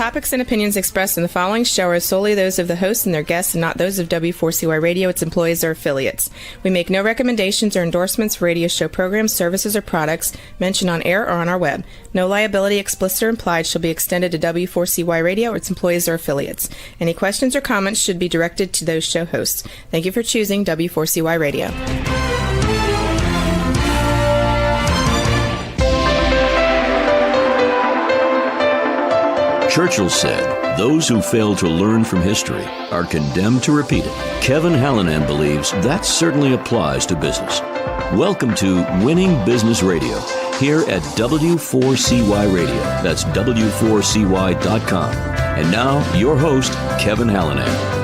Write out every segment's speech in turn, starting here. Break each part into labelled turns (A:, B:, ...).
A: topics and opinions expressed in the following show are solely those of the hosts and their guests and not those of W4CY Radio, its employees, or affiliates. We make no recommendations or endorsements for radio show programs, services, or products mentioned on air or on our web. No liability, explicit or implied, shall be extended to W4CY Radio or its employees or affiliates. Any questions or comments should be directed to those show hosts. Thank you for choosing W4CY Radio.
B: Churchill said, "Those who fail to learn from history are condemned to repeat it." Kevin Hallinan believes that certainly applies to business. Welcome to Winning Business Radio, here at W4CY Radio. That's W4CY.com. And now, your host, Kevin Hallinan.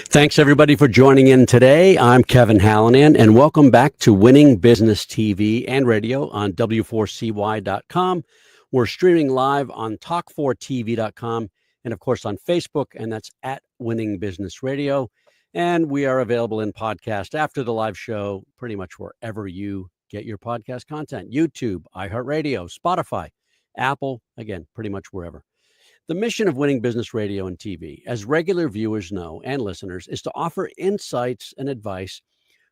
C: Thanks, everybody, for joining in today. I'm Kevin Hallinan, and welcome back to Winning Business TV and Radio on W4CY.com. We're streaming live on Talk4TV.com and, of course, on Facebook, and that's at Winning Business Radio. And we are available in podcast after the live show, pretty much wherever you get your podcast content. YouTube, iHeartRadio, Spotify, Apple, again, pretty much wherever. The mission of Winning Business Radio and TV, as regular viewers know and listeners, is to offer insights and advice,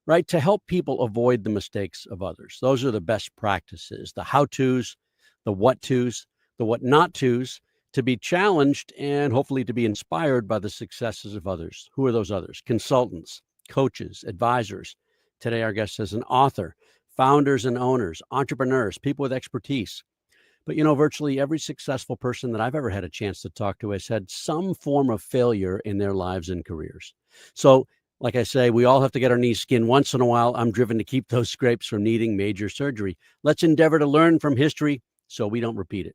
C: right, to help people avoid the mistakes of others. Those are the best practices, the how-tos, the what-tos, the what-not-tos, to be challenged and hopefully to be inspired by the successes of others. Who are those others? Consultants, coaches, advisors. Today, our guest is an author, founders and owners, entrepreneurs, people with expertise. But, you know, virtually every successful person that I've ever had a chance to talk to has had some form of failure in their lives and careers. So, like I say, we all have to get our knees skinned once in a while. I'm driven to keep those scrapes from needing major surgery. Let's endeavor to learn from history so we don't repeat it.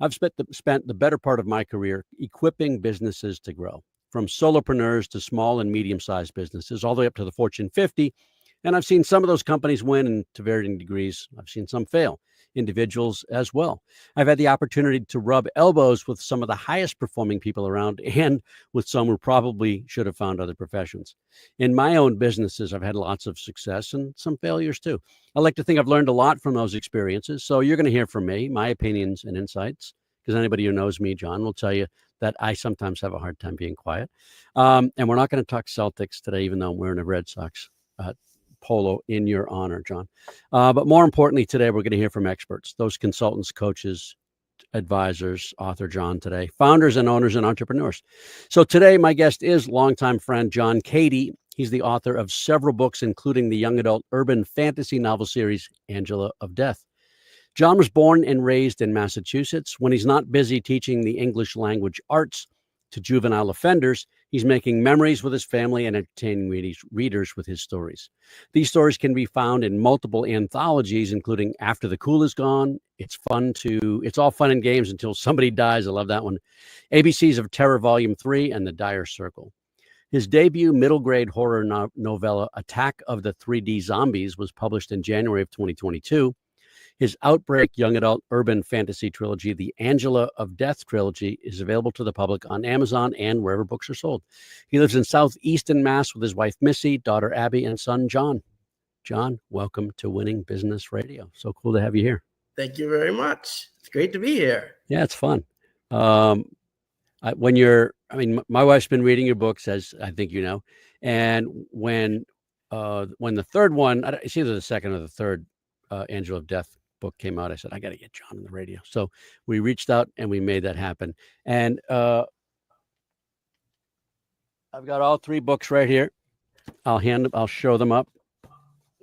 C: I've spent the better part of my career equipping businesses to grow, from solopreneurs to small and medium-sized businesses, all the way up to the Fortune 50. And I've seen some of those companies win, and to varying degrees, I've seen some fail. Individuals as well. I've had the opportunity to rub elbows with some of the highest performing people around and with some who probably should have found other professions. In my own businesses, I've had lots of success and some failures too. I like to think I've learned a lot from those experiences. So you're going to hear from me, my opinions and insights, because anybody who knows me, John, will tell you that I sometimes have a hard time being quiet. And we're not going to talk Celtics today, even though I'm wearing a Red Sox polo in your honor, John. But more importantly, today, we're going to hear from experts, those consultants, coaches, advisors, author John today, founders and owners and entrepreneurs. So today, my guest is longtime friend John Cady. He's the author of several books, including the young adult urban fantasy novel series, Angela of Death. John was born and raised in Massachusetts. When he's not busy teaching the English language arts to juvenile offenders, he's making memories with his family and entertaining readers with his stories. These stories can be found in multiple anthologies, including After the Cool Is Gone, It's All Fun and Games Until Somebody Dies. I love that one. ABCs of Terror Volume 3 and The Dire Circle. His debut middle grade horror novella, Attack of the 3D Zombies, was published in January of 2022. His Outbreak young adult urban fantasy trilogy, the Angela of Death trilogy, is available to the public on Amazon and wherever books are sold. He lives in southeastern Mass with his wife, Missy, daughter, Abby, and son, John. John, welcome to Winning Business Radio. So cool to have you here.
D: Thank you very much. It's great to be here.
C: Yeah, it's fun. My wife's been reading your books, as I think you know. And when the third one, it's either the second or the third Angela of Death book came out, I said, I got to get John on the radio. So we reached out and we made that happen. And I've got all three books right here. I'll show them up.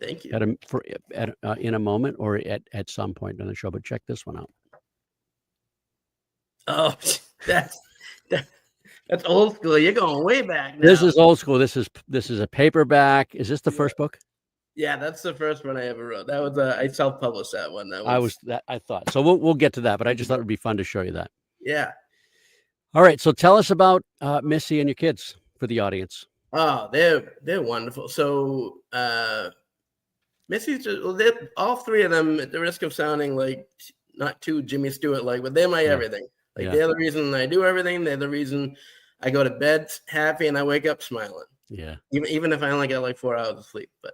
D: Thank you.
C: In a moment or at some point on the show, but check this one out.
D: Oh, that's old school. You're going way back now.
C: This is old school. This is a paperback. Is this the first book?
D: Yeah, that's the first one I ever wrote. That was I self-published that one.
C: I thought. So we'll get to that, but I just thought it would be fun to show you that.
D: Yeah.
C: All right. So tell us about Missy and your kids for the audience.
D: Oh, they're wonderful. So Missy's all three of them, at the risk of sounding like not too Jimmy Stewart like, but they're my everything. They're the reason I do everything. They're the reason I go to bed happy and I wake up smiling.
C: Yeah.
D: Even if I only get like 4 hours of sleep, but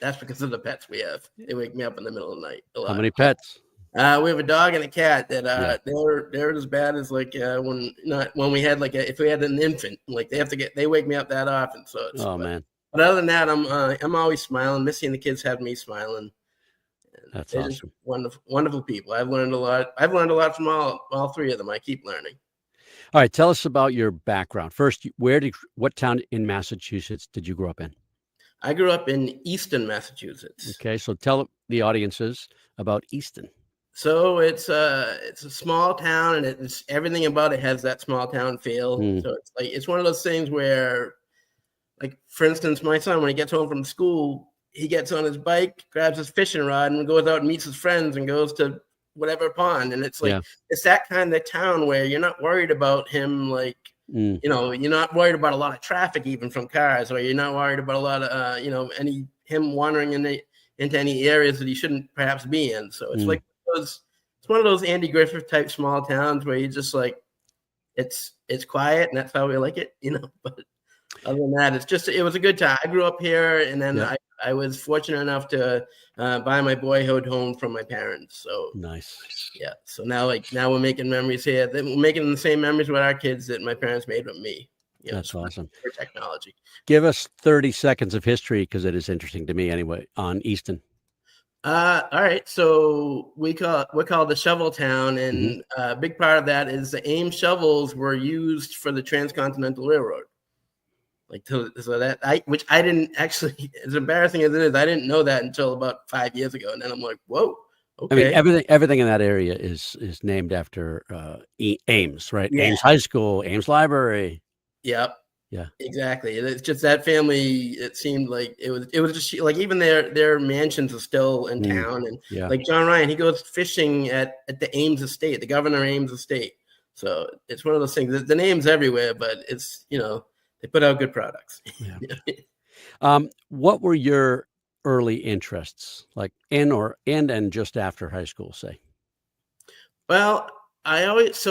D: That's because of the pets we have. They wake me up in the middle of the night a lot.
C: How many pets?
D: We have a dog and a cat that they're as bad as like when we had if we had an infant, like they wake me up that often. So it's,
C: man,
D: but other than that, I'm always smiling. Missy and the kids have me smiling.
C: That's
D: they're
C: awesome.
D: just wonderful people. I've learned a lot. I've learned a lot from all three of them. I keep learning.
C: All right, tell us about your background. First, what town in Massachusetts did you grow up in?
D: I grew up in Easton, Massachusetts.
C: Okay, so tell the audiences about Easton.
D: So it's a small town, and it's everything about it has that small town feel. So it's one of those things where, like, for instance, my son, when he gets home from school, he gets on his bike, grabs his fishing rod, and goes out and meets his friends and goes to whatever pond. And it's like it's that kind of town where you're not worried about him, like you're not worried about a lot of traffic even from cars, or you're not worried about a lot of him wandering into any areas that he shouldn't perhaps be in. So it's like it's one of those Andy Griffith type small towns where you just like it's quiet, and that's how we like it, But other than that, it was a good time. I grew up here, and then I was fortunate enough to buy my boyhood home from my parents. So
C: nice.
D: Yeah. So now we're making memories here. We're making the same memories with our kids that my parents made with me.
C: That's awesome.
D: For technology.
C: Give us 30 seconds of history, because it is interesting to me anyway, on Easton.
D: All right. So we're called the Shovel Town, and a big part of that is the Ames shovels were used for the Transcontinental Railroad. Which I didn't actually, as embarrassing as it is, I didn't know that until about 5 years ago. And then I'm like, whoa, okay.
C: I mean, everything in that area is named after Ames, right? Yeah. Ames High School, Ames Library.
D: Yep.
C: Yeah.
D: Exactly. It's just that family, it seemed like it was just like even their mansions are still in town. And like John Ryan, he goes fishing at the Ames estate, the Governor Ames estate. So it's one of those things. The name's everywhere, but it's, they put out good products.
C: Yeah. What were your early interests, like in and just after high school, say?
D: Well, I always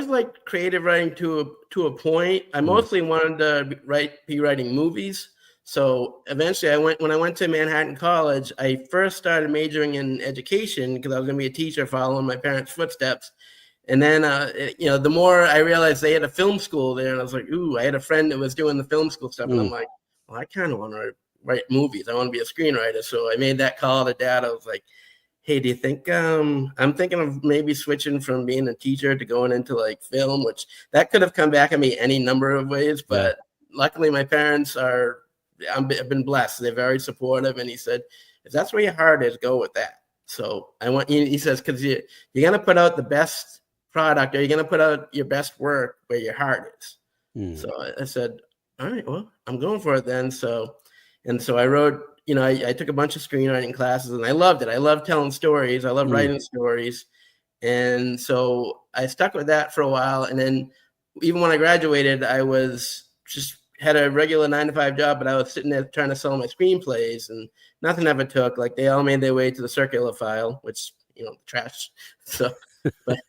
D: liked creative writing to a point. I mostly wanted to be writing movies. So eventually when I went to Manhattan College, I first started majoring in education because I was going to be a teacher following my parents' footsteps. And then, the more I realized they had a film school there, and I was like, ooh, I had a friend that was doing the film school stuff. And I'm like, well, I kind of want to write movies. I want to be a screenwriter. So I made that call to Dad. I was like, hey, do you think I'm thinking of maybe switching from being a teacher to going into like film, which that could have come back at me any number of ways. But luckily my parents I've been blessed. They're very supportive. And he said, if that's where your heart is, go with that. So he says, because you're going to put out the best product, or you're going to put out your best work where your heart is. So I said, all right, well, I'm going for it then. So I wrote, I took a bunch of screenwriting classes, and I loved it. I love telling stories. I love writing stories. And so I stuck with that for a while. And then even when I graduated, I was just had a regular 9-to-5 job, but I was sitting there trying to sell my screenplays, and nothing ever took. Like, they all made their way to the circular file, which, trash. So, but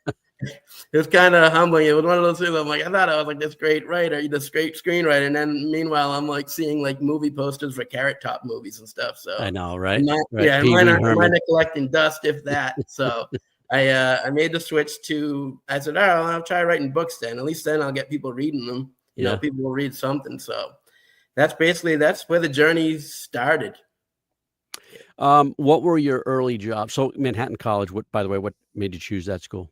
D: it was kind of humbling. It was one of those things. I'm like, I thought I was like this great writer, this great screenwriter, and then meanwhile, I'm like seeing like movie posters for Carrot Top movies and stuff. So
C: I know, right?
D: Yeah, mine are collecting dust, if that. So I made the switch to. I said, all right, I'll try writing books then. At least then I'll get people reading them. People will read something. So that's where the journey started.
C: What were your early jobs? So Manhattan College. By the way, what made you choose that school?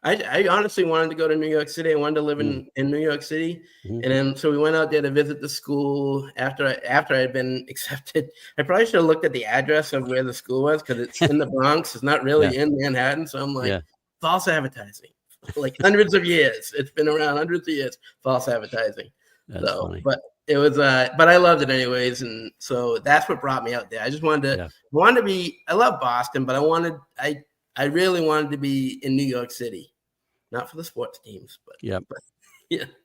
D: I honestly wanted to go to New York City. I wanted to live in New York City. And then so we went out there to visit the school after I had been accepted. I probably should have looked at the address of where the school was, because it's in the Bronx. It's not really in Manhattan. So I'm like, false advertising. Like hundreds of years. It's been around hundreds of years, false advertising.
C: That's funny.
D: But it was but I loved it anyways. And so that's what brought me out there. I just wanted to be, I love Boston, but I really wanted to be in New York City. Not for the sports teams, but yeah.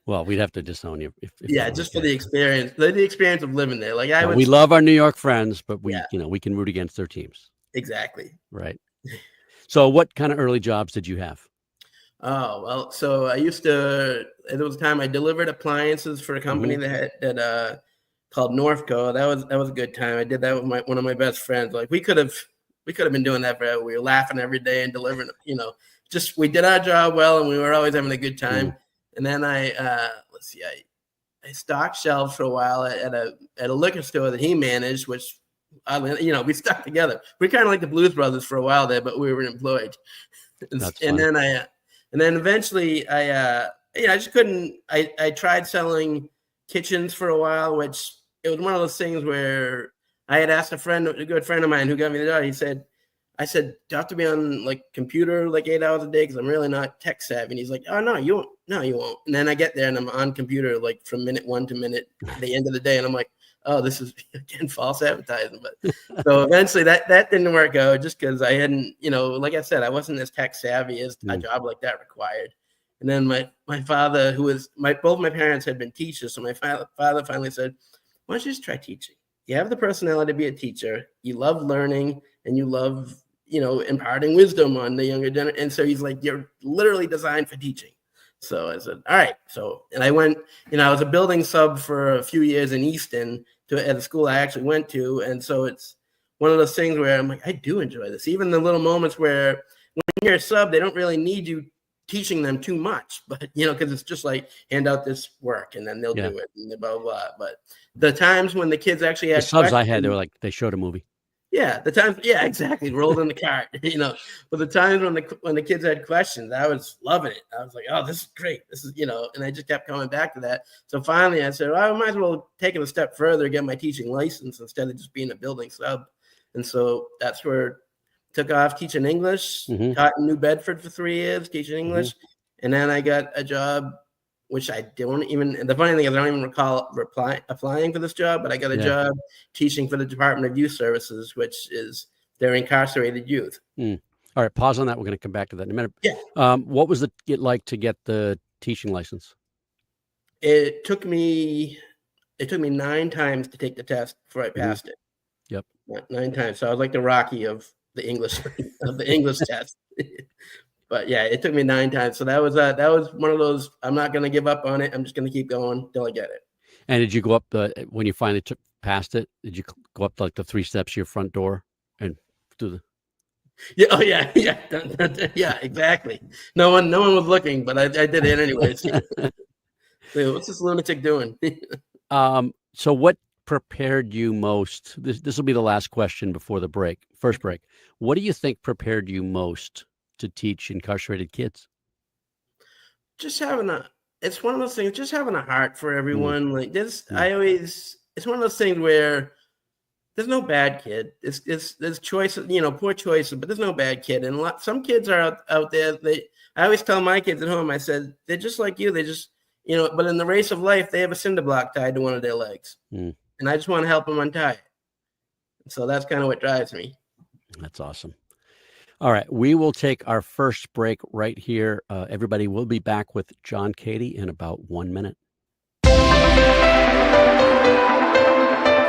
C: Well, we'd have to disown you. If
D: just for the experience, the experience of living there. Like
C: we love our New York friends, but we can root against their teams.
D: Exactly.
C: Right. So, what kind of early jobs did you have?
D: Oh, well, so I used to. There was a time I delivered appliances for a company that called Northco. That was a good time. I did that with one of my best friends. Like we could have been doing that forever. We were laughing every day and delivering, just we did our job well, and we were always having a good time. And then I stocked shelves for a while at a liquor store that he managed, which we stuck together. We're kind of like the Blues Brothers for a while there, but we were employed. And then eventually I just couldn't. I tried selling kitchens for a while, which it was one of those things where I had asked a good friend of mine who got me the job. I said, do you have to be on like computer like 8 hours a day? Because I'm really not tech savvy. And he's like, oh, no, you won't. No, you won't. And then I get there and I'm on computer like from minute 1 to minute the end of the day. And I'm like, oh, this is again false advertising. But so eventually that didn't work out just because I hadn't, like I said, I wasn't as tech savvy as a job like that required. And then my father, both my parents had been teachers. So my father finally said, why don't you just try teaching? You have the personality to be a teacher. You love learning and you love, imparting wisdom on the younger generation. And so he's like, you're literally designed for teaching. So I said, all right. So, and I went, I was a building sub for a few years in Easton at a school I actually went to. And so it's one of those things where I'm like, I do enjoy this. Even the little moments where when you're a sub, they don't really need you teaching them too much, but because it's just like hand out this work and then they'll do it and blah, blah, blah. But the times when the kids actually had
C: the subs I had, they were like, they showed a movie.
D: Yeah, the times, yeah, exactly. Rolled in the cart, But the times when the kids had questions, I was loving it. I was like, oh, this is great. This is, and I just kept coming back to that. So finally I said, well, I might as well take it a step further, get my teaching license instead of just being a building sub. And so that's where took off teaching English, taught in New Bedford for 3 years, teaching English. And then I got a job, which I don't even, the funny thing is I don't even recall applying for this job, but I got a job teaching for the Department of Youth Services, which is their incarcerated youth.
C: All right, pause on that. We're going to come back to that in a minute.
D: Yeah.
C: What was it like to get the teaching license?
D: It took me 9 times to take the test before I passed it.
C: Yep.
D: 9 times. So I was like the Rocky of the English test. But yeah, it took me 9 times. So that was one of those, I'm not going to give up on it. I'm just going to keep going till I get it.
C: And did you go up when you finally past it, did you go up like the 3 steps to your front door and do the?
D: Yeah. Oh yeah. Yeah. Yeah, exactly. No one was looking, but I did it anyways. What's this lunatic doing?
C: So what prepared you most? This will be the last question before the first break. What do you think prepared you most to teach incarcerated kids?
D: It's one of those things, just having a heart for everyone. Like this, it's one of those things where there's no bad kid. There's choices, poor choices, but there's no bad kid. And some kids are out there. I always tell my kids at home, I said, they're just like you. They just, but in the race of life, they have a cinder block tied to one of their legs. And I just want to help them untie it. So that's kind of what drives me.
C: That's awesome. All right, we will take our first break right here. Everybody, we'll be back with John Cady in about 1 minute.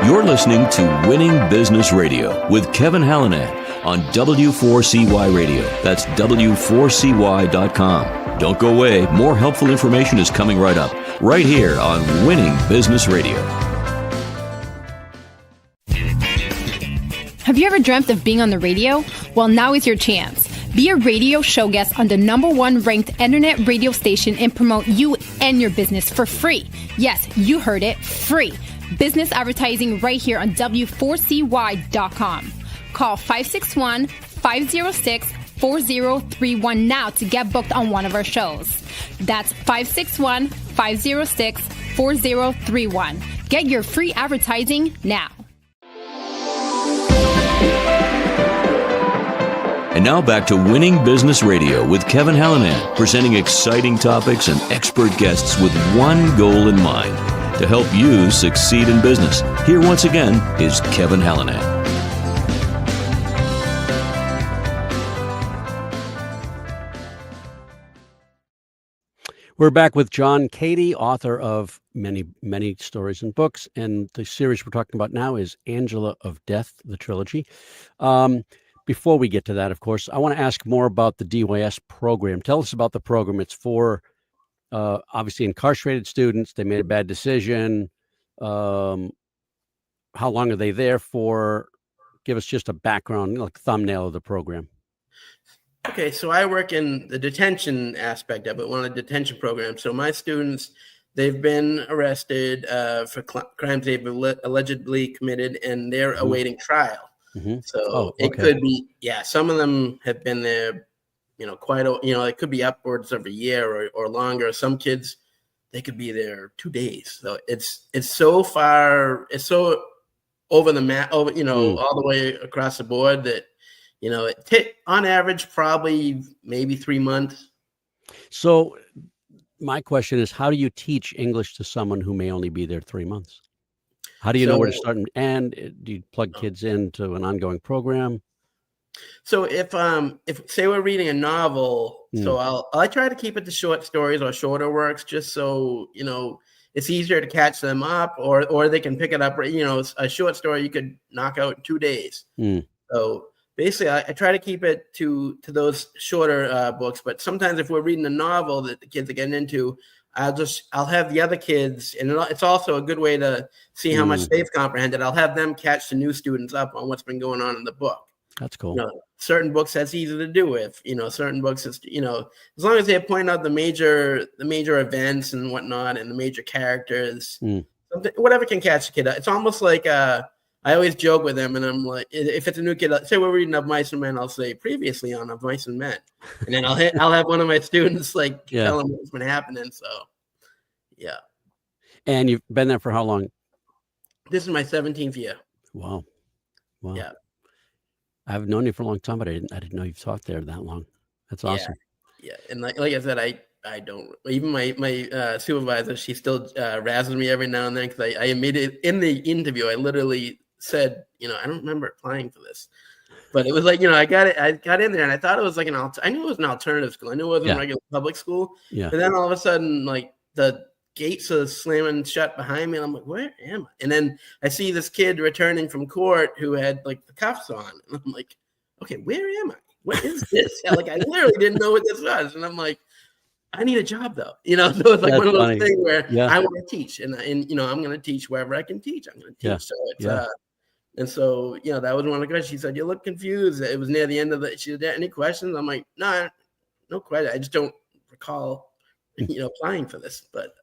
B: You're listening to Winning Business Radio with Kevin Hallinan on W4CY Radio. That's W4CY.com. Don't go away. More helpful information is coming right up, right here on Winning Business Radio.
E: Have you ever dreamt of being on the radio? Well, now is your chance. Be a radio show guest on the #1 ranked internet radio station and promote you and your business for free. Yes, you heard it, free. Business advertising right here on W4CY.com. Call 561-506-4031 now to get booked on one of our shows. That's 561-506-4031. Get your free advertising now.
B: And now back to Winning Business Radio with Kevin Hallinan, presenting exciting topics and expert guests with one goal in mind, to help you succeed in business. Here once again is Kevin Hallinan.
C: We're back with John Cady, author of many, many stories and books. And the series we're talking about now is Angela of Death, the trilogy. Before we get to that, of course, I want to ask more about the DYS program. Tell us about the program. It's for obviously incarcerated students. They made a bad decision. how long are they there for? Give us just a background, like thumbnail of the program.
D: Okay, so I work in the detention aspect of it, one of the detention programs. So my students, they've been arrested for crimes they've allegedly committed, and they're awaiting trial. So it could be, some of them have been there, it could be upwards of a year or longer. Some kids, they could be there 2 days. So it's so far, it's so over the map, all the way across the board that, on average, probably maybe 3 months.
C: So my question is, how do you teach English to someone who may only be there 3 months? How do you know where to start? And do you plug kids into an ongoing program?
D: So if say we're reading a novel, so I try to keep it to short stories or shorter works, just so, it's easier to catch them up, or they can pick it up. A short story you could knock out in 2 days. So basically, I try to keep it to those shorter books. But sometimes if we're reading a novel that the kids are getting into, I'll have the other kids, and it's also a good way to see how much they've comprehended. I'll have them catch the new students up on what's been going on in the book.
C: That's cool.
D: Certain books that's easy to do with. Certain books, it's, as long as they point out the major events and whatnot, and the major characters, whatever can catch a kid up. It's almost like I always joke with them, and I'm like, if it's a new kid, say we're reading Of Mice and Men, I'll say previously on Of Mice and Men, and then I'll have one of my students tell them what's been happening. So, yeah.
C: And you've been there for how long?
D: This is my 17th year.
C: Wow.
D: Yeah.
C: I've known you for a long time, but I didn't know you've taught there that long. That's awesome.
D: Yeah. And like I said, I don't, even my supervisor, she still razzles me every now and then, because I admitted in the interview, I literally said, I don't remember applying for this, but it was like, I got in there, and I thought it was like I knew it was an alternative school. I knew it wasn't a regular public school.
C: Yeah.
D: But then all of a sudden, like, the gates are slamming shut behind me, and I'm like, where am I? And then I see this kid returning from court who had like the cuffs on, and I'm like, okay, where am I? What is this? Like, I literally didn't know what this was, and I'm like, I need a job though, So it's like
C: That's
D: one of those
C: funny.
D: things where I want to teach, and I'm going to teach wherever I can teach. I'm going to teach. So it's and so that was one of the questions. She said, "You look confused." It was near the end of the. She said, "Any questions?" I'm like, "No, no question. I just don't recall, applying for this." But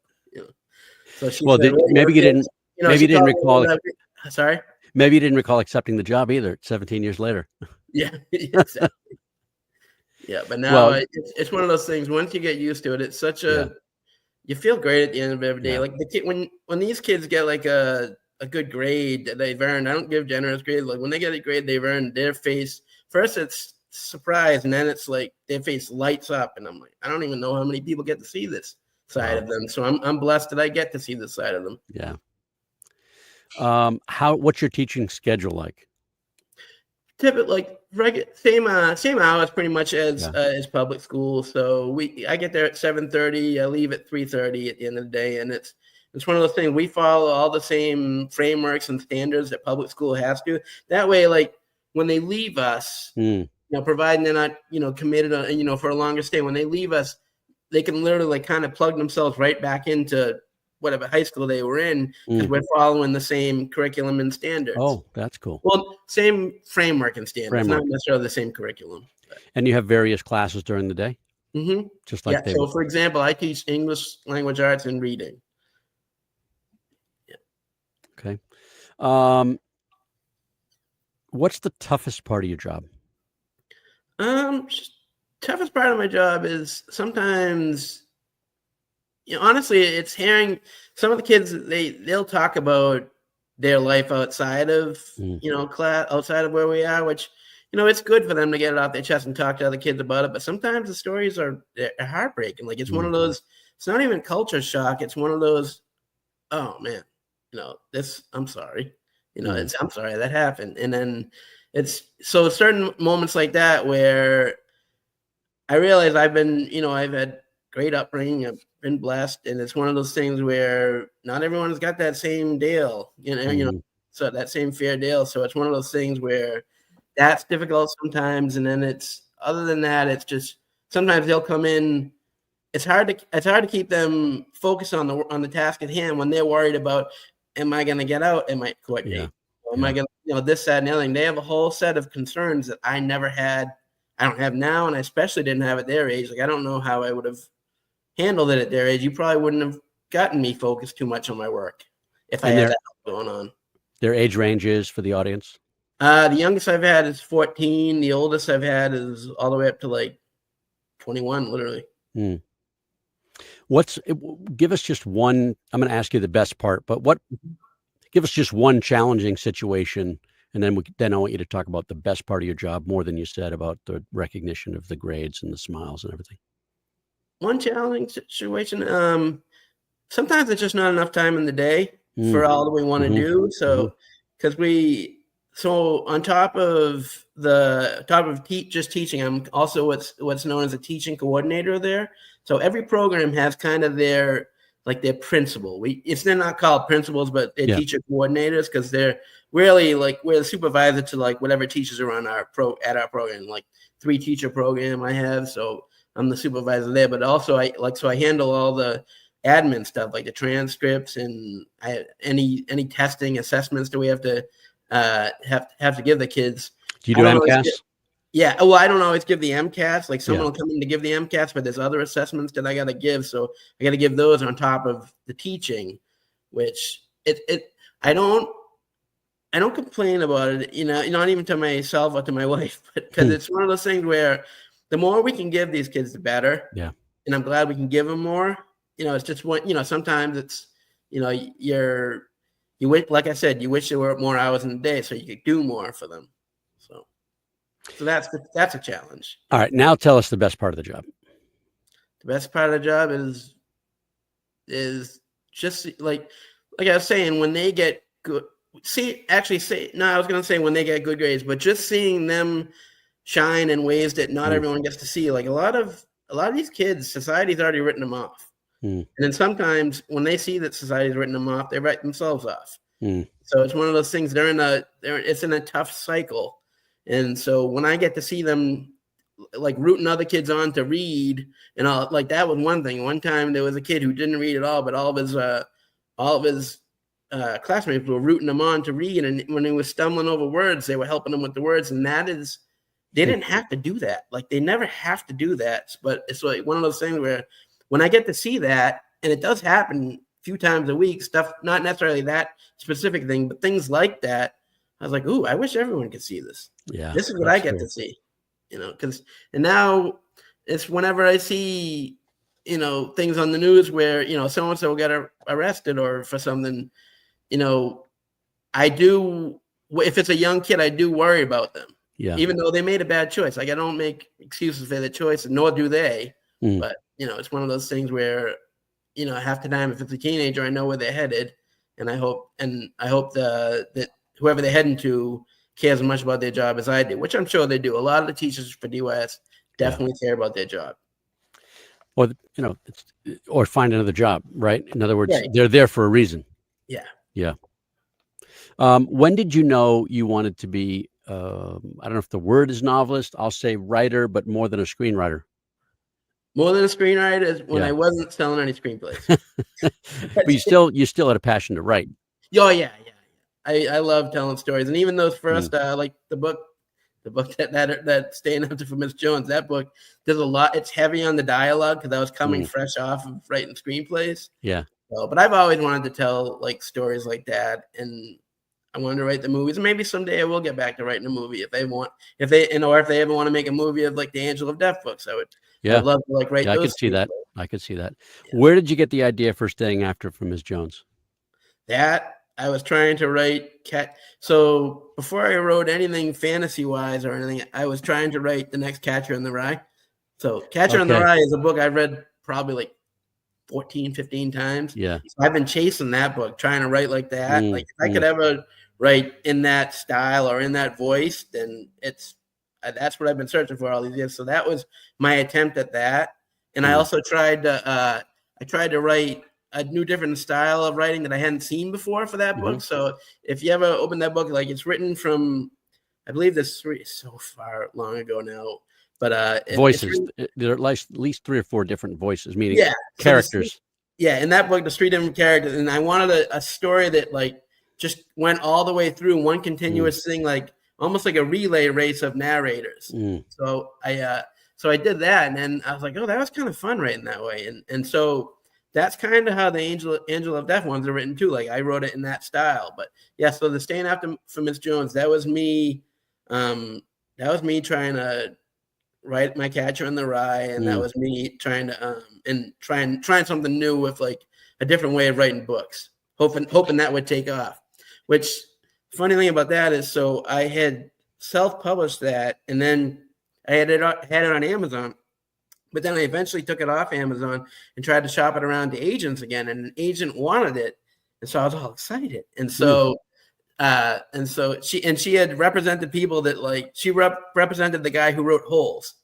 D: so she said,
C: maybe you didn't. Maybe you didn't recall.
D: Sorry.
C: Maybe you didn't recall accepting the job either. 17 years later.
D: Yeah. Exactly. Yeah, but now it's one of those things. Once you get used to it, it's such a you feel great at the end of every day. Like the kid, when these kids get like a good grade that they've earned, I don't give generous grades. Like when they get a grade they've earned, their face first it's surprise, and then it's like their face lights up, and I'm like, I don't even know how many people get to see this side of them. So I'm blessed that I get to see this side of them.
C: Yeah. What's your teaching schedule like?
D: Typically, like same hours pretty much as public school. So I get there at 7:30. I leave at 3:30 at the end of the day, and it's one of those things. We follow all the same frameworks and standards that public school has to. That way, like when they leave us, providing they're not committed on, for a longer stay, when they leave us, they can literally like kind of plug themselves right back into whatever high school they were in, because we're following the same curriculum and standards.
C: Oh, that's cool.
D: Well, same framework and standards, not necessarily the same curriculum.
C: And you have various classes during the day?
D: Mm-hmm.
C: Just like
D: So for example, I teach English language arts and reading.
C: Yeah. Okay. What's the toughest part of your job?
D: Toughest part of my job is sometimes, honestly, it's hearing some of the kids, they'll talk about their life outside of, class, outside of where we are, which, it's good for them to get it off their chest and talk to other kids about it. But sometimes the stories are heartbreaking. Like it's one of those, it's not even culture shock. It's one of those, oh man, I'm sorry, I'm sorry that happened. And then it's so certain moments like that where I realize I've had great upbringing. I've been blessed, and it's one of those things where not everyone's got that same deal, so that same fair deal. So it's one of those things where that's difficult sometimes, and then other than that, it's just sometimes they'll come in. It's hard to keep them focused on the task at hand when they're worried about, am I going to get out at my court date? Am I going to, this, that, and the other thing? They have a whole set of concerns that I never had. I don't have now, and I especially didn't have at their age. Like, I don't know how I would have handled it at their age. You probably wouldn't have gotten me focused too much on my work if I had that going on.
C: Their age range is for the audience?
D: The youngest I've had is 14. The oldest I've had is all the way up to like 21, literally.
C: Give us just one, I'm going to ask you the best part, but give us just one challenging situation, and then I want you to talk about the best part of your job more than you said about the recognition of the grades and the smiles and everything.
D: One challenging situation. Sometimes it's just not enough time in the day for all that we want to do. So, so on top of just teaching, I'm also what's known as a teaching coordinator there. So every program has kind of their principal. They're not called principals, but they're teacher coordinators, because they're really we're the supervisor to whatever teachers are on our program. 3 teacher program I have, so I'm the supervisor there. But also I handle all the admin stuff, like the transcripts and any testing assessments that we have to have to give the kids.
C: Do you do MCAS?
D: Yeah. Well, I don't always give the MCAS. Someone will come in to give the MCAS, but there's other assessments that I got to give. So I got to give those on top of the teaching, which I don't complain about it, not even to myself or to my wife, but because it's one of those things where the more we can give these kids, the better.
C: Yeah.
D: And I'm glad we can give them more. It's just sometimes it's, you wish, like I said, you wish there were more hours in the day so you could do more for them. So that's a challenge.
C: All right. Now tell us the best part of the job.
D: The best part of the job is just like I was saying, when they get good, I was going to say when they get good grades, but just seeing them shine in ways that not everyone gets to see. Like a lot of these kids, society's already written them off. And then sometimes when they see that society's written them off, they write themselves off. So it's one of those things. It's in a tough cycle. And so when I get to see them rooting other kids on to read, and all, that was one thing. One time there was a kid who didn't read at all, but all of his classmates were rooting him on to read. And when he was stumbling over words, they were helping him with the words. And they didn't have to do that. They never have to do that. But it's one of those things where when I get to see that, and it does happen a few times a week, stuff, not necessarily that specific thing, but things like that, I was like, ooh, I wish everyone could see this.
C: Yeah.
D: This is what I get to see, and now it's whenever I see, things on the news where, so-and-so got arrested or for something, I do, if it's a young kid, I do worry about them.
C: Yeah.
D: Even though they made a bad choice. I don't make excuses for their choice, nor do they. But, it's one of those things where, half the time, if it's a teenager, I know where they're headed. And I hope that whoever they're heading to cares as much about their job as I do, which I'm sure they do. A lot of the teachers for DYS definitely care about their job. Or
C: find another job, right? In other words, they're there for a reason.
D: Yeah.
C: Yeah. When did you know you wanted to be, I don't know if the word is novelist, I'll say writer, but more than a screenwriter?
D: More than a screenwriter is when I wasn't selling any screenplays.
C: But you still had a passion to write.
D: Oh, yeah. I love telling stories. And even those first, like the book that Staying After for Miss Jones, that book, there's a lot. It's heavy on the dialogue because I was coming fresh off of writing screenplays.
C: Yeah.
D: So, but I've always wanted to tell stories like that, and I wanted to write the movies. Maybe someday I will get back to writing a movie if they ever want to make a movie of the Angel of Death books. I'd love to write those.
C: I could see that. Yeah. Where did you get the idea for Staying After for Miss Jones?
D: That I was trying to write So before I wrote anything fantasy wise or anything, I was trying to write the next Catcher in the Rye. So Catcher in the Rye is a book I've read probably 14, 15 times.
C: Yeah.
D: So I've been chasing that book, trying to write like that. If I could ever write in that style or in that voice, then that's what I've been searching for all these years. So that was my attempt at that. And I also tried to write a new different style of writing that I hadn't seen before for that book. So if you ever open that book, it's written from, I believe this so far long ago now, but
C: voices. There are at least 3 or 4 different voices, meaning characters.
D: In that book, there's 3 different characters, and I wanted a story that just went all the way through one continuous thing, like almost like a relay race of narrators. So I did that, and then I was like, oh, that was kind of fun writing that way. And so that's kind of how the Angel of Death ones are written too. Like I wrote it in that style. But yeah, so the Staying After for Miss Jones, that was me. That was me trying to write my Catcher in the Rye, and that was me trying to trying something new with like a different way of writing books, hoping that would take off. Which funny thing about that is, so I had self-published that, and then I had it on Amazon, but then I eventually took it off Amazon and tried to shop it around to agents again, and an agent wanted it, and so I was all excited. And so she had represented people that like she represented the guy who wrote Holes.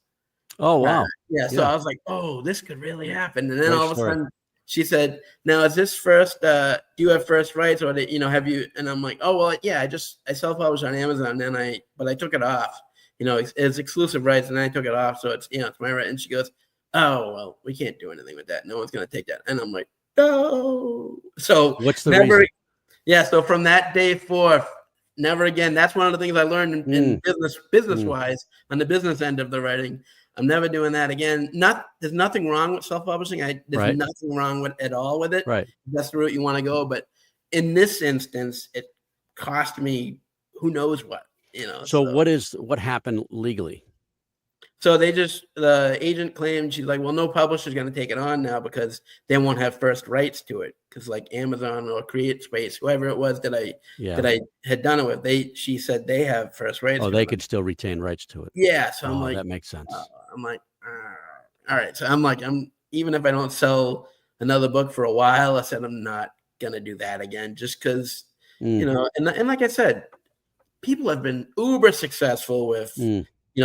C: Oh wow!
D: So I was like, oh, this could really happen. And then all of a sudden, she said, "Now is this first? Do you have first rights, or have you?" And I'm like, "Oh well, yeah. I self-published on Amazon, and I took it off. It's exclusive rights, and I took it off, so it's it's my right." And she goes, "Oh well, we can't do anything with that. No one's gonna take that." And I'm like, "No." So
C: what's the reason?
D: Yeah. So from that day forth, never again. That's one of the things I learned in business wise on the business end of the writing. I'm never doing that again. There's nothing wrong with self-publishing. There's nothing wrong with at all with it.
C: Right.
D: That's the route you want to go. But in this instance, it cost me who knows what.
C: So what happened legally?
D: So the agent claimed, she's like, well, no publisher's going to take it on now because they won't have first rights to it. Because like Amazon or CreateSpace, whoever it was that I had done it with, she said they have first rights.
C: Oh, they could still retain rights to it.
D: Yeah. So I'm like,
C: that makes sense.
D: I'm like, all right. So I'm like, even if I don't sell another book for a while, I said I'm not going to do that again just because, and like I said, people have been uber successful with,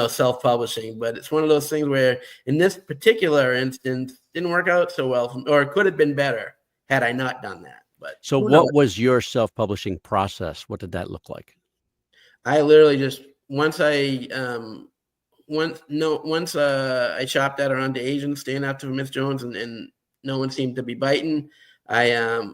D: self-publishing, but it's one of those things where in this particular instance didn't work out so well, or it could have been better had I not done that. But
C: so what was your self-publishing process? What did that look like?
D: I literally just once I shopped that around to agents, Staying After Miss Jones, and no one seemed to be biting. I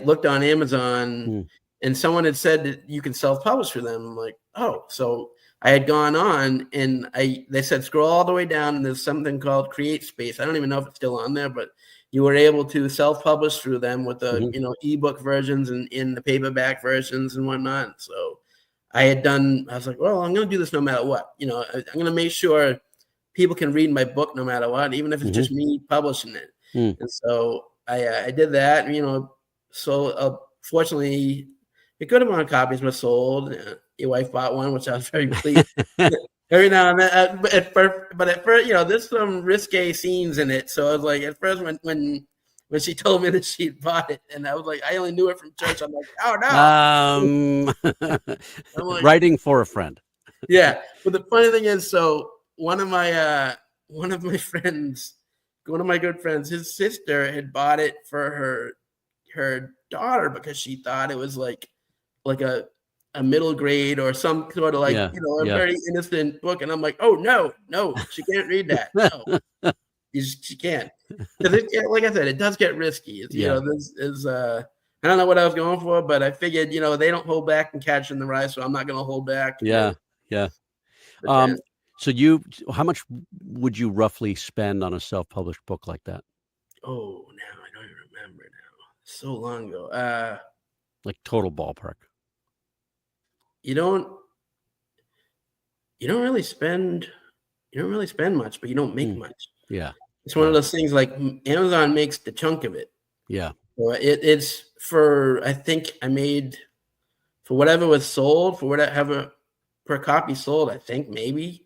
D: looked on Amazon and someone had said that you can self-publish for them. I'm like, oh, so I had gone on and they said, scroll all the way down and there's something called CreateSpace. I don't even know if it's still on there, but you were able to self-publish through them with the, ebook versions and in the paperback versions and whatnot. So I was like, well, I'm going to do this no matter what. I'm going to make sure people can read my book no matter what, even if it's just me publishing it. And so I did that, so fortunately a good amount of copies were sold. Your wife bought one, which I was very pleased. Every now and then, but at first, there's some risque scenes in it. So I was like, at first, when she told me that she bought it, and I was like, I only knew it from church. I'm like, oh no. I'm like,
C: writing for a friend.
D: Yeah, but the funny thing is, so one of my good friends, his sister had bought it for her daughter because she thought it was like a middle grade or some sort of very innocent book. And I'm like, oh no, she can't read that. No, she can't. Like I said, it does get risky. This is, I don't know what I was going for, but I figured, they don't hold back in Catcher in the Rye, so I'm not going to hold back.
C: Yeah. So how much would you roughly spend on a self-published book like that?
D: Oh, now I don't even remember now. So long ago.
C: Like total ballpark.
D: You don't really spend much, but you don't make much.
C: Yeah.
D: It's one of those things like Amazon makes the chunk of it.
C: Yeah.
D: So it's I think I made for whatever was sold, for whatever per copy sold, I think maybe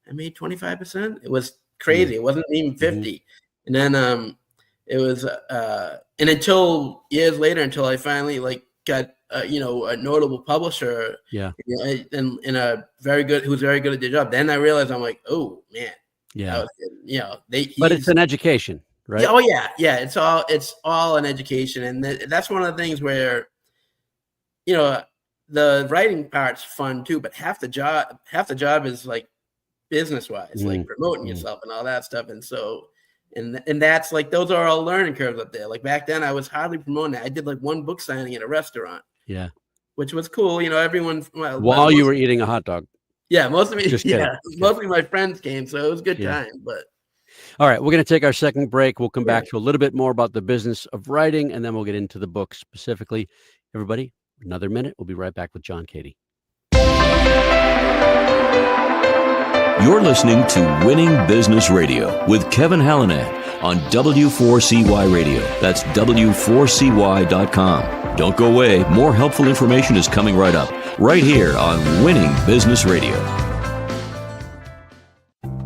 D: I made 25%. It was crazy. It wasn't even 50. And then it was and until years later, until I finally got a notable publisher, and who's very good at their job. Then I realized I'm like, oh man, but
C: it's an education, right?
D: Yeah, oh yeah, it's all an education, and that's one of the things where, the writing part's fun too, but half the job is like business wise, like promoting yourself and all that stuff, and so. And that's like, those are all learning curves up there. Like back then I was hardly promoting it. I did like one book signing at a restaurant.
C: Yeah.
D: Which was cool. Everyone,
C: While you were eating a hot dog.
D: Yeah, most of me.
C: Just kidding.
D: Mostly my friends came, so it was a good time. But
C: all right, we're going to take our second break. We'll come back to a little bit more about the business of writing, and then we'll get into the book specifically. Everybody, another minute. We'll be right back with John Cady.
B: You're listening to Winning Business Radio with Kevin Hallinan on W4CY Radio. That's W4CY.com. Don't go away. More helpful information is coming right up, right here on Winning Business Radio.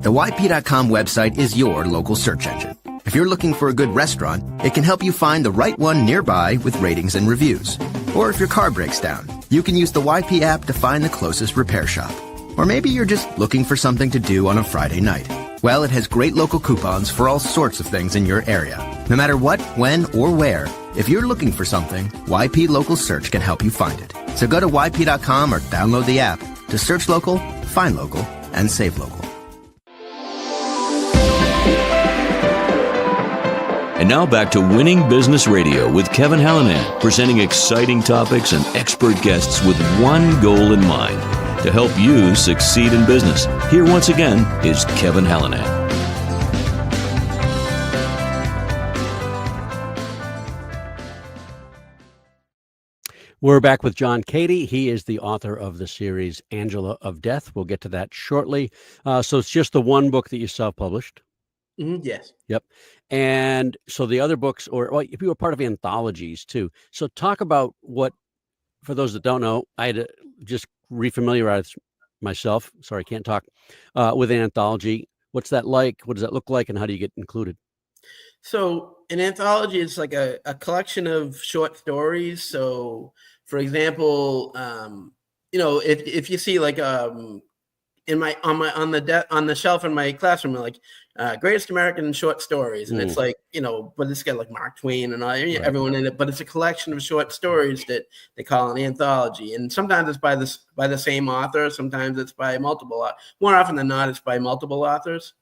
F: The YP.com website is your local search engine. If you're looking for a good restaurant, it can help you find the right one nearby with ratings and reviews. Or if your car breaks down, you can use the YP app to find the closest repair shop. Or maybe you're just looking for something to do on a Friday night. Well, it has great local coupons for all sorts of things in your area. No matter what, when, or where, if you're looking for something, YP Local Search can help you find it. So go to YP.com or download the app to search local, find local, and save local.
B: And now back to Winning Business Radio with Kevin Hallinan, presenting exciting topics and expert guests with one goal in mind, to help you succeed in business. Here once again is Kevin Hallinan.
C: We're back with John Cady. He is the author of the series Angela of Death. We'll get to that shortly. So it's just the one book that you self-published?
D: Yes.
C: Yep. And so the other books, or if you were part of anthologies too. So talk about what, for those that don't know, I had to just refamiliarize myself. Sorry, I can't talk with an anthology. What's that like? What does that look like? And how do you get included?
D: So an anthology is like a collection of short stories. So for example, if you see like on the shelf in my classroom, like Greatest American Short Stories, and it's like, but it's got like Mark Twain and everyone in it, but it's a collection of short stories that they call an anthology. And sometimes it's by the same author, sometimes it's by multiple. More often than not, it's by multiple authors.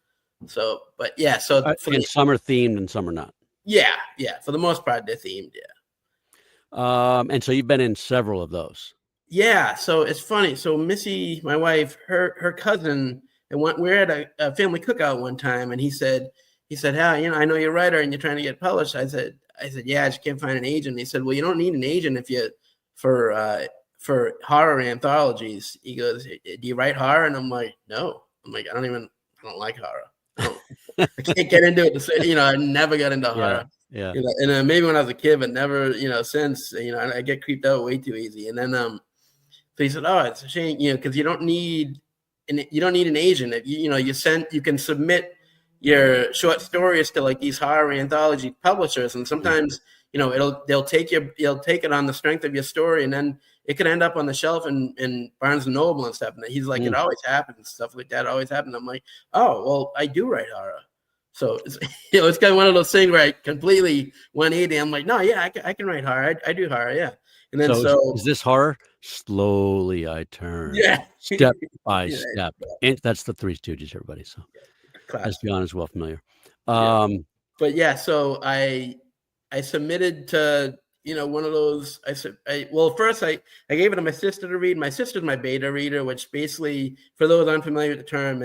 D: So, but yeah, so
C: and some are themed and some are not.
D: Yeah, for the most part, they're themed. Yeah.
C: And so you've been in several of those.
D: Yeah, so it's funny. So Missy, my wife, her cousin, and we were at a family cookout one time, and he said, "Hey, I know you're a writer and you're trying to get published." I said, "Yeah, I just can't find an agent." He said, "Well, you don't need an agent for horror anthologies." He goes, "Do you write horror?" And I'm like, "No." I'm like, I don't like horror. I can't get into it. I never got into horror.
C: Yeah.
D: And maybe when I was a kid, but never, since, I get creeped out way too easy. And then, so he said, "Oh, it's a shame, because you don't need an agent. If you can submit your short stories to like these horror anthology publishers, and sometimes, they'll take it on the strength of your story, and then it could end up on the shelf in Barnes and Noble and stuff." And he's like, "It always happens. Stuff like that always happens." I'm like, "Oh, well, I do write horror." So it's, it's kind of one of those things where I completely 180. I'm like, "No, yeah, I can write horror. I do horror, yeah." And then
C: is this horror? Slowly I turn.
D: Yeah.
C: Step by step. And that's the Three Stooges, everybody. So as John is well familiar.
D: But yeah, so I submitted to one of those. First I gave it to my sister to read. My sister's my beta reader, which basically, for those unfamiliar with the term,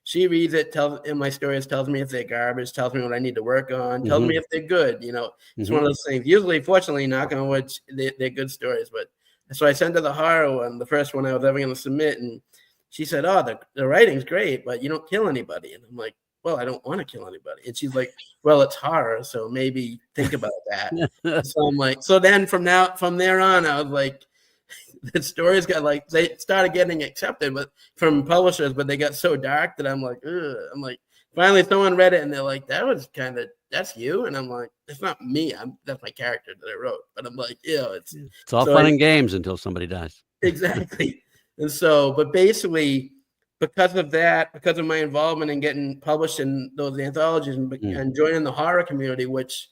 D: she reads it, tells me if they're garbage, tells me what I need to work on, tells me if they're good. It's one of those things. Usually, fortunately, knock on wood, they're good stories. But so I sent her the horror one, the first one I was ever going to submit, and she said, "Oh, the writing's great, but you don't kill anybody." And I'm like, "Well, I don't want to kill anybody." And she's like, "Well, it's horror, so maybe think about that." So I'm like, so then from there on, I was like, the stories got like, they started getting accepted, but from publishers, but they got so dark that I'm like, ugh. I'm like, finally someone read it and they're like, that's you. And I'm like, it's not me. That's my character that I wrote. But I'm like, it's
C: all fun and games until somebody dies.
D: Exactly. And so, but basically, because of my involvement in getting published in those anthologies and joining the horror community, which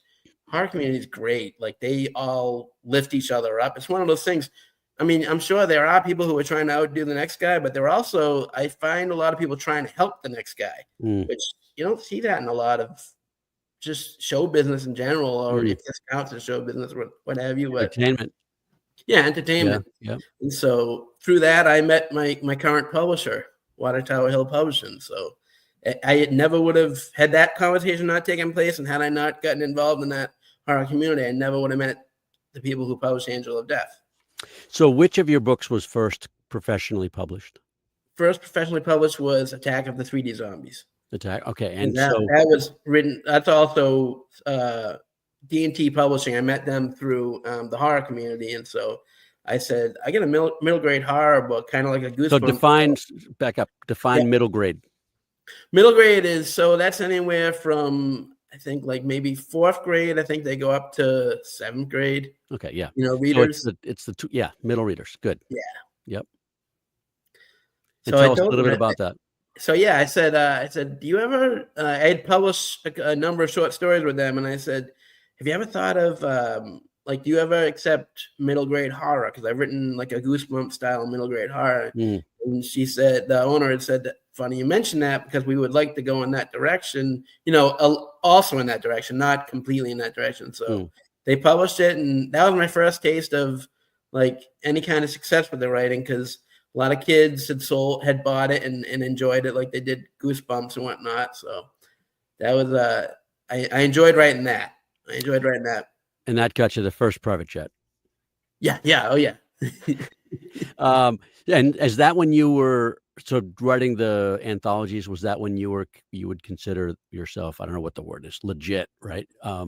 D: horror community is great. Like, they all lift each other up. It's one of those things. I mean, I'm sure there are people who are trying to outdo the next guy, but there are also, I find a lot of people trying to help the next guy, which you don't see that in a lot of just show business in general, or if this counts as show business, what have you. But
C: Entertainment.
D: yeah, entertainment.
C: Yeah.
D: And so through that, I met my current publisher, Water Tower Hill Publishing. So I never would have had that conversation not taken place, and had I not gotten involved in that horror community, I never would have met the people who published Angel of Death.
C: So which of your books was first professionally published?
D: First professionally published was Attack of the 3D Zombies.
C: Attack. Okay. And
D: that was written. That's also D&T Publishing. I met them through the horror community, and so I said, I get a middle grade horror book, kind of like a Goosebumps.
C: So define middle grade.
D: Middle grade that's anywhere from, I think, like maybe 4th grade. I think they go up to 7th grade.
C: Okay, yeah.
D: Readers.
C: So it's the middle readers. Good.
D: Yeah.
C: Yep.
D: So
C: tell us a little bit about that.
D: So yeah, I said, do you ever? I had published a number of short stories with them, and I said, have you ever thought of do you ever accept middle grade horror? Because I've written like a Goosebumps style middle grade horror. And she said, the owner had said, funny you mentioned that, because we would like to go in that direction, also in that direction, not completely in that direction. So they published it, and that was my first taste of like any kind of success with the writing, because a lot of kids had bought it and enjoyed it like they did Goosebumps and whatnot. So that was I enjoyed writing that. And
C: that got you the first private jet.
D: Yeah. Oh yeah.
C: And is that when you were writing the anthologies? Was that when you would consider yourself, I don't know what the word is, legit, right? A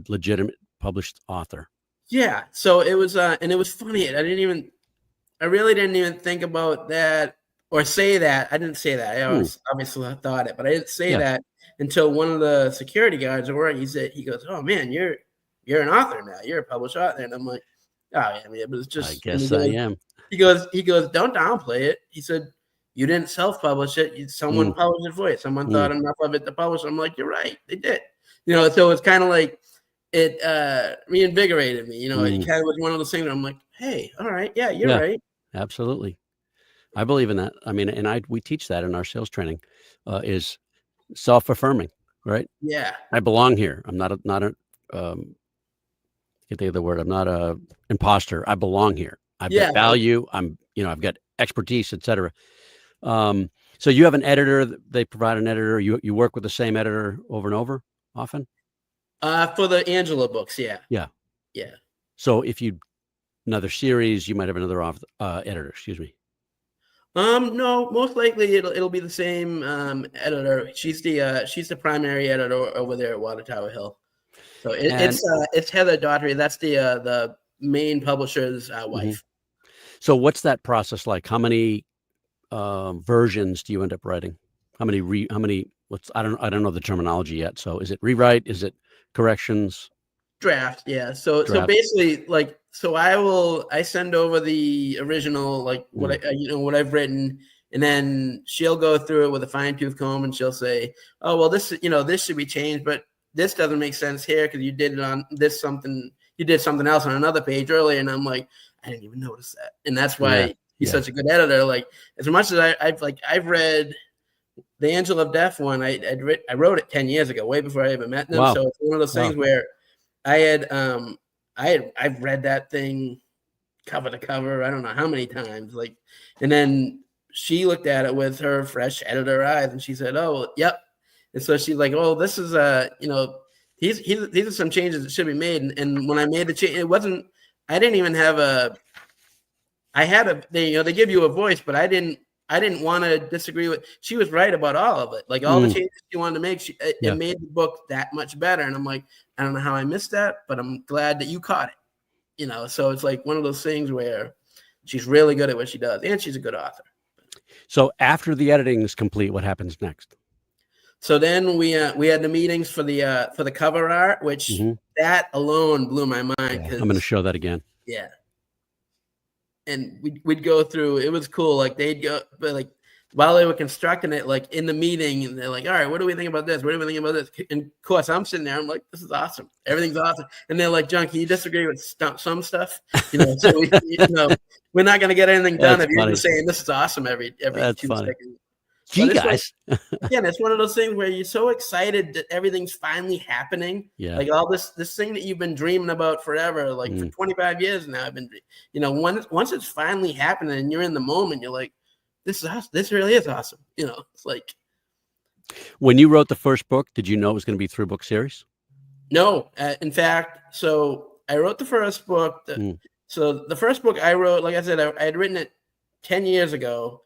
C: legitimate published author. Yeah.
D: So it was, and it was funny. I really didn't even think about that or say that. I didn't say that. I obviously thought it, but I didn't say that until one of the security guards at work. He goes, "Oh man, you're an author now. You're a published author." And I'm like, "Oh yeah, but it's just."
C: I guess I am.
D: He goes, "Don't downplay it." He said, "You didn't self-publish it. Someone published it for you. Someone thought enough of it to publish." I'm like, "You're right. They did." So it's kind of like it reinvigorated me. It kind of was one of those things where I'm like, "Hey, all right, yeah, you're right."
C: Absolutely. I believe in that. I mean, and we teach that in our sales training, is self-affirming, right?
D: Yeah.
C: I belong here. I'm not a I can't think of the word. I'm not a imposter. I belong here. I've got value. I've got expertise, etc. So you have an editor. They provide an editor. You work with the same editor over and over often?
D: For the Angela books. Yeah.
C: Yeah.
D: Yeah.
C: So if another series, you might have another editor. Excuse me.
D: No, most likely it'll be the same editor. She's the primary editor over there at Water Tower Hill. So it's Heather Daughtry. That's the main publisher's wife.
C: So what's that process like? How many versions do you end up writing? How many? I don't know the terminology yet. So is it rewrite? Is it corrections?
D: Draft, yeah. So basically, I send over the original, like what what I've written, and then she'll go through it with a fine tooth comb, and she'll say, "Oh, well, this should be changed, but this doesn't make sense here because you did it on this something. You did something else on another page earlier." And I'm like, I didn't even notice that, and that's why he's such a good editor. Like, as much as I've read the Angel of Death one, I wrote it 10 years ago, way before I even met them. Wow. So it's one of those things where I've read that thing cover to cover, I don't know how many times, and then she looked at it with her fresh editor eyes, and she said, "Oh, yep." And so she's like, "Oh, this is these are some changes that should be made." And when I made the change, I didn't even have they give you a voice, but I didn't want to disagree with. She was right about all of it. Like all the changes she wanted to make, it made the book that much better. And I'm like, I don't know how I missed that, but I'm glad that you caught it. So it's like one of those things where she's really good at what she does, and she's a good author.
C: So after the editing is complete, what happens next?
D: So then we had the meetings for the cover art, which that alone blew my mind.
C: I'm going to show that again.
D: Yeah. And we'd go through, it was cool. Like they'd go, but like while they were constructing it, like in the meeting, and they're like, "All right, what do we think about this? What do we think about this?" And of course, I'm sitting there, I'm like, "This is awesome. Everything's awesome." And they're like, "John, can you disagree with some stuff?" So we're not going to get anything done if you're just saying this is awesome every
C: That's
D: 2
C: funny.
D: seconds.
C: Gee,
D: But it's like,
C: guys.
D: again, it's one of those things where you're so excited that everything's finally happening.
C: Yeah.
D: Like all this thing that you've been dreaming about forever, like for 25 years now. I've been, once it's finally happening and you're in the moment, you're like, this is awesome. This really is awesome. It's like,
C: When you wrote the first book, did you know it was going to be a 3-book series?
D: no. In fact, so I wrote the first book. So the first book I wrote, like I said, I had written it 10 years ago.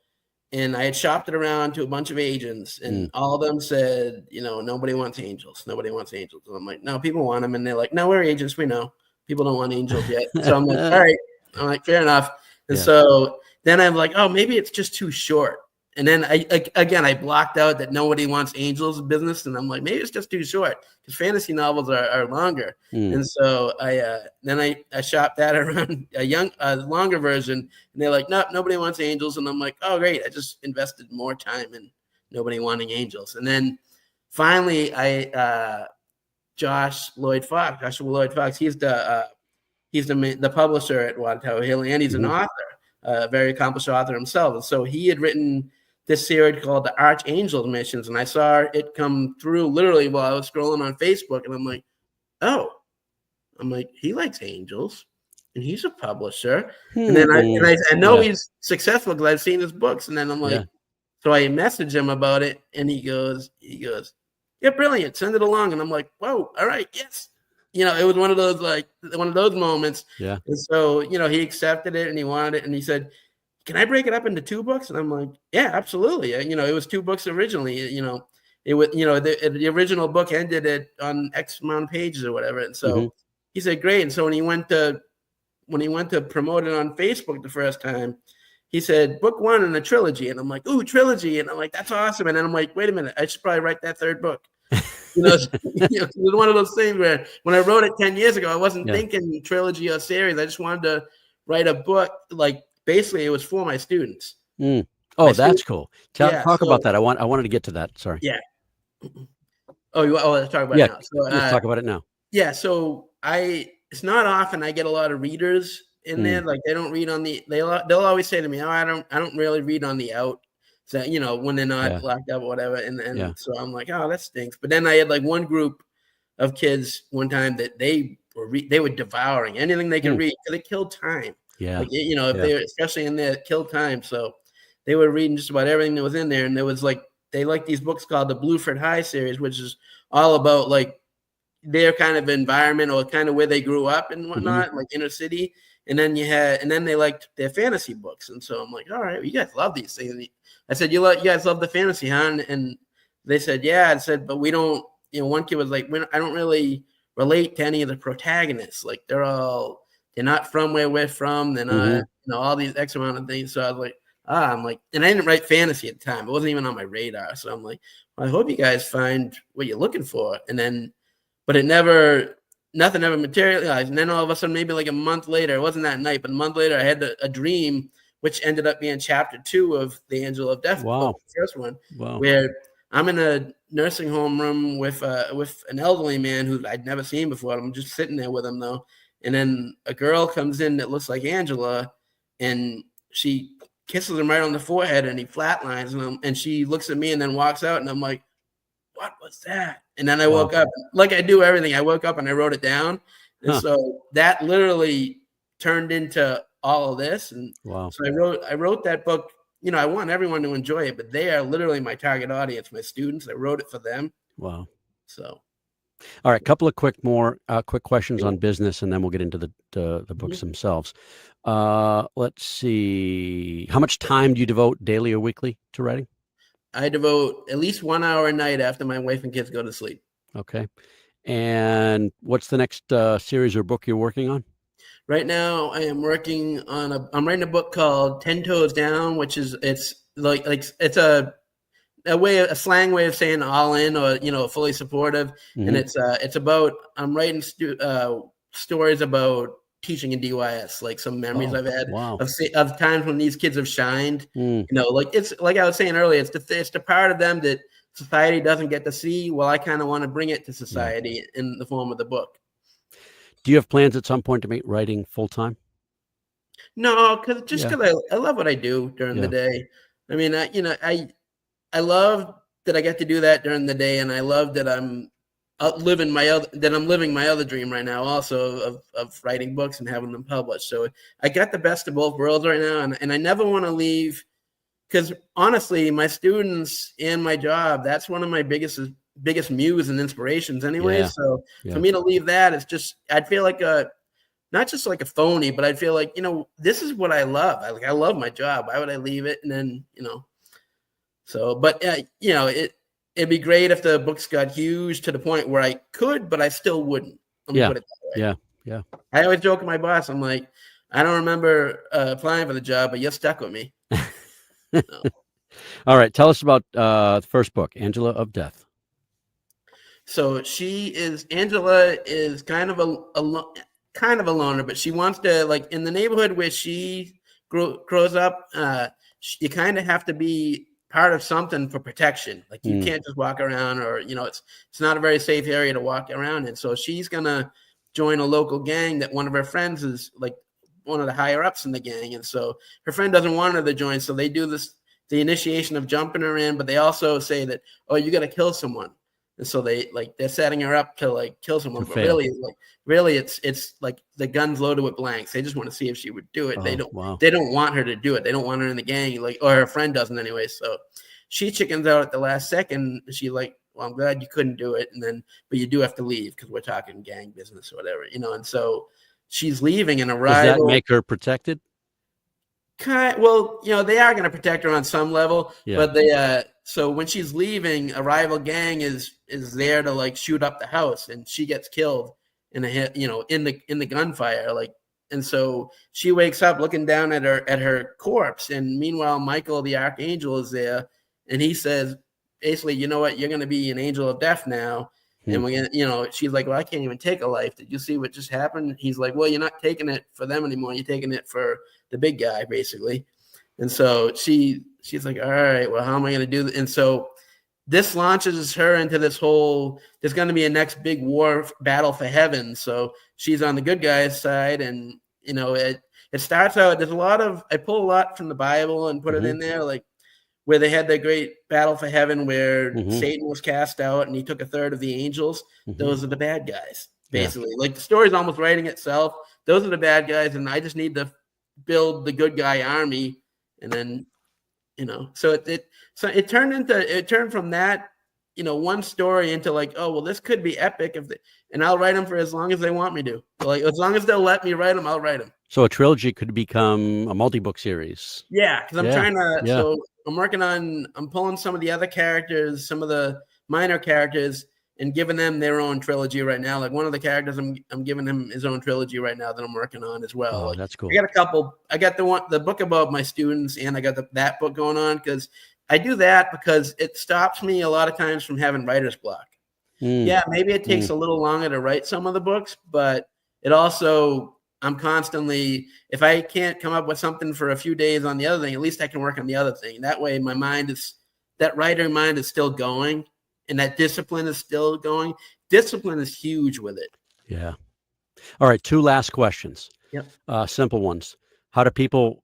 D: And I had shopped it around to a bunch of agents, and all of them said, nobody wants angels. Nobody wants angels. And I'm like, no, people want them. And they're like, no, we're agents. We know. People don't want angels yet. So I'm like, all right. I'm like, fair enough. And so then I'm like, oh, maybe it's just too short. And then I blocked out that nobody wants angels business. And I'm like, maybe it's just too short because fantasy novels are longer. And so I shopped that around a longer version. And they're like, no, nobody wants angels. And I'm like, oh, great. I just invested more time in nobody wanting angels. And then finally Joshua Lloyd Fox, he's the publisher at Wattoa Hill, and he's an author, a very accomplished author himself. And so he had written this series called the Archangel Missions, and I saw it come through literally while I was scrolling on Facebook, and I'm like, he likes angels, and he's a publisher. And then I know he's successful because I've seen his books, and then I'm like, so I messaged him about it, and he goes, yeah, brilliant, send it along. And I'm like, whoa, all right, yes. It was one of those moments. Yeah. And so, he accepted it and he wanted it, and he said, can I break it up into 2 books? And I'm like, yeah, absolutely. It was 2 books originally. It was, the original book ended on X amount of pages or whatever. And so he said, great. And so when he went to promote it on Facebook the first time, he said, book 1 in a trilogy. And I'm like, ooh, trilogy. And I'm like, that's awesome. And then I'm like, wait a minute, I should probably write that 3rd book. It was one of those things where when I wrote it 10 years ago, I wasn't thinking trilogy or series. I just wanted to write a book. Like basically, it was for my students.
C: Oh, that's cool. Talk about that. I wanted to get to that. Sorry.
D: Yeah. Let's talk about it now. So,
C: let's talk about it now.
D: Yeah. So it's not often I get a lot of readers in there. Like they don't read on they'll always say to me, oh, I don't really read on the out. So, when they're not locked up or whatever. And so I'm like, oh, that stinks. But then I had like one group of kids one time that they were devouring anything they could read because it killed time. Yeah. Like, if they were, especially in there, it killed time. So they were reading just about everything that was in there. And there was like, they like these books called the Blueford High series, which is all about like their kind of environment or kind of where they grew up and whatnot, like inner city. And then they liked their fantasy books. And so I'm like, all right, well, you guys love these things. I said, you guys love the fantasy, huh? And they said, yeah. I said, but we don't, one kid was like, I don't really relate to any of the protagonists. Like they're not from where we're from. They're not, all these X amount of things. So I was like, and I didn't write fantasy at the time. It wasn't even on my radar. So I'm like, well, I hope you guys find what you're looking for. And then, but nothing ever materialized. And then all of a sudden, maybe like a month later, it wasn't that night, but a month later, I had a dream, which ended up being chapter 2 of The Angel of Death. Wow. The first one, where I'm in a nursing home room with an elderly man who I'd never seen before. I'm just sitting there with him though. And then a girl comes in that looks like Angela, and she kisses him right on the forehead, and he flatlines him, and she looks at me and then walks out, and I'm like, what was that? And then I woke up, like I do everything. I woke up and I wrote it down. And so that literally turned into all of this. And so I wrote that book. I want everyone to enjoy it, but they are literally my target audience, my students. I wrote it for them. Wow. So.
C: All right. Couple of quick questions on business, and then we'll get into the books themselves. Let's see. How much time do you devote daily or weekly to writing?
D: I devote at least 1 hour a night after my wife and kids go to sleep. Okay.
C: And what's the next series or book you're working on?
D: Right now, I am working on I'm writing a book called 10 Toes Down, which is it's a slang way of saying all in or fully supportive, and it's about I'm writing stories about teaching in DYS, like some memories I've had of times when these kids have shined. It's like I was saying earlier, it's the part of them that society doesn't get to see. Well, I kind of want to bring it to society in the form of the book.
C: Do you have plans at some point to make writing full time?
D: No, because I love what I do during the day. I mean, I love that I get to do that during the day, and I love that I'm living my other dream right now, also of writing books and having them published. So I got the best of both worlds right now, and I never want to leave, because honestly, my students and my job, that's one of my biggest muse and inspirations anyway.
C: Yeah.
D: So
C: Yeah.
D: for me to leave that, it's just, I'd feel like not just like a phony, but I'd feel like, this is what I love. I love my job. Why would I leave it? And then, so, but it'd be great if the books got huge to the point where I could, but I still wouldn't. Let me put it that way.
C: Yeah.
D: I always joke with my boss. I'm like, I don't remember applying for the job, but you're stuck with me. No.
C: All right. Tell us about the first book, Angela of Death.
D: So Angela is kind of a loner, but she wants to, like, in the neighborhood where she grows up, you kind of have to be part of something for protection. Like, you can't just walk around, or it's not a very safe area to walk around in. So she's gonna join a local gang that one of her friends is like one of the higher ups in the gang, and so her friend doesn't want her to join. So they do the initiation of jumping her in, but they also say that, oh, you got to kill someone. And so they're setting her up to like kill someone, but really it's like the gun's loaded with blanks. They just want to see if she would do it. They don't want her to do it. They don't want her in the gang, or her friend doesn't anyway. So she chickens out at the last second. She like, well, I'm glad you couldn't do it. But you do have to leave because we're talking gang business or whatever, and so she's leaving, and a rival.
C: Does that make her protected?
D: Well, they are going to protect her on some level, but so when she's leaving, a rival gang is there to like shoot up the house, and she gets killed in the gunfire, and so she wakes up looking down at her corpse, and meanwhile Michael the archangel is there, and he says basically, you know what, you're going to be an angel of death now. And we're gonna, she's like, well, I can't even take a life. Did you see what just happened? He's like, well, you're not taking it for them anymore. You're taking it for the big guy, basically. And so she's like, all right, well, how am I going to do this? And so this launches her into this whole, there's going to be a next big war battle for heaven. So she's on the good guy's side. And, it starts out, I pull a lot from the Bible and put it in there, like, where they had the great battle for heaven where Satan was cast out and he took a third of the angels. Those are the bad guys, basically. Yeah. Like, the story's almost writing itself. Those are the bad guys, and I just need to build the good guy army. And then, so it turned from that, one story into like, oh, well, this could be epic and I'll write them for as long as they want me to. So, like, as long as they'll let me write them, I'll write them.
C: So a trilogy could become a multi-book series.
D: Yeah, because I'm trying to. Yeah. So I'm pulling some of the other characters, some of the minor characters, and giving them their own trilogy right now. Like, one of the characters, I'm giving him his own trilogy right now that I'm working on as well.
C: Oh,
D: like,
C: that's cool.
D: I got a couple. I got the book about my students, and I got that book going on, because I do that because it stops me a lot of times from having writer's block. Yeah, maybe it takes a little longer to write some of the books, but it also, I'm constantly, if I can't come up with something for a few days on the other thing, at least I can work on the other thing. That way that writer mind is still going, and that discipline is still going. Discipline is huge with it.
C: Yeah. All right. 2 last questions.
D: Yep.
C: Simple ones. How do people,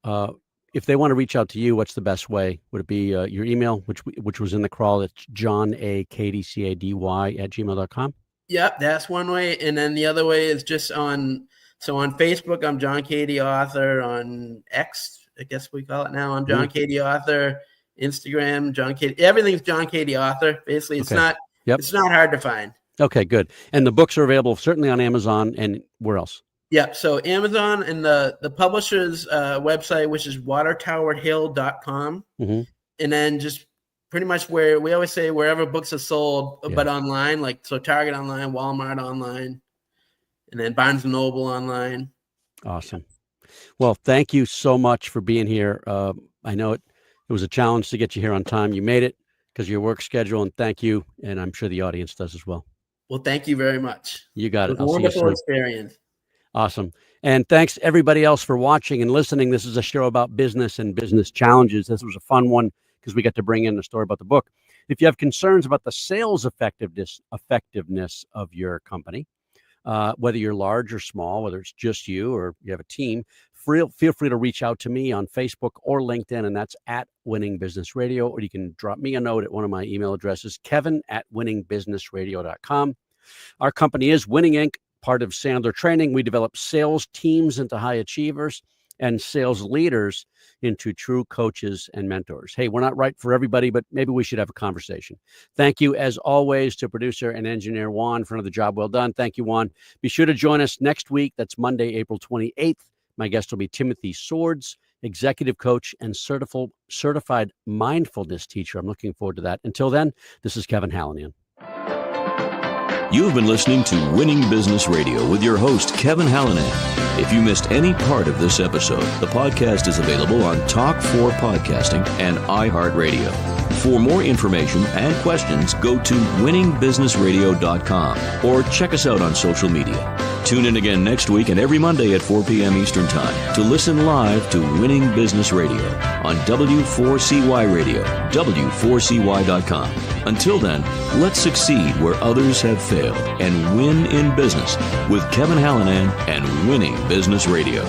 C: if they want to reach out to you, what's the best way? Would it be your email, which was in the crawl? It's john.a.cady@gmail.com.
D: Yep, that's one way. And then the other way is just on Facebook, I'm John Cady Author. On X, I guess we call it now, I'm John Cady Author. Instagram, John Cady. Everything's John Cady Author. Basically, it's not hard to find. Okay, good. And the books are available certainly on Amazon, and where else? Yeah, so Amazon and the publisher's website, which is watertowerhill.com. And then just pretty much where we always say wherever books are sold, but online, like, so Target online, Walmart online, and then Barnes & Noble online. Awesome. Well, thank you so much for being here. I know it was a challenge to get you here on time. You made it because of your work schedule, and thank you. And I'm sure the audience does as well. Well, thank you very much. You got it. It was a wonderful experience. Awesome. And thanks everybody else for watching and listening. This is a show about business and business challenges. This was a fun one because we got to bring in a story about the book. If you have concerns about the sales effectiveness of your company,
C: whether you're large or small, whether it's just you or you have a team, feel free to reach out to me on Facebook or LinkedIn, and that's at Winning Business Radio, or you can drop me a note at one of my email addresses, kevin@winningbusinessradio.com. Our company is Winning Inc., part of Sandler Training. We develop sales teams into high achievers and sales leaders into true coaches and mentors. Hey, we're not right for everybody, but maybe we should have a conversation. Thank you, as always, to producer and engineer Juan for another job well done. Thank you, Juan. Be sure to join us next week. That's Monday, April 28th. My guest will be Timothy Swords, executive coach and certified mindfulness teacher. I'm looking forward to that. Until then, this is Kevin Hallinan.
B: You've been listening to Winning Business Radio with your host, Kevin Hallinan. If you missed any part of this episode, the podcast is available on Talk4 Podcasting and iHeartRadio. For more information and questions, go to winningbusinessradio.com or check us out on social media. Tune in again next week and every Monday at 4 p.m. Eastern Time to listen live to Winning Business Radio on W4CY Radio, W4CY.com. Until then, let's succeed where others have failed and win in business with Kevin Hallinan and Winning Business Radio.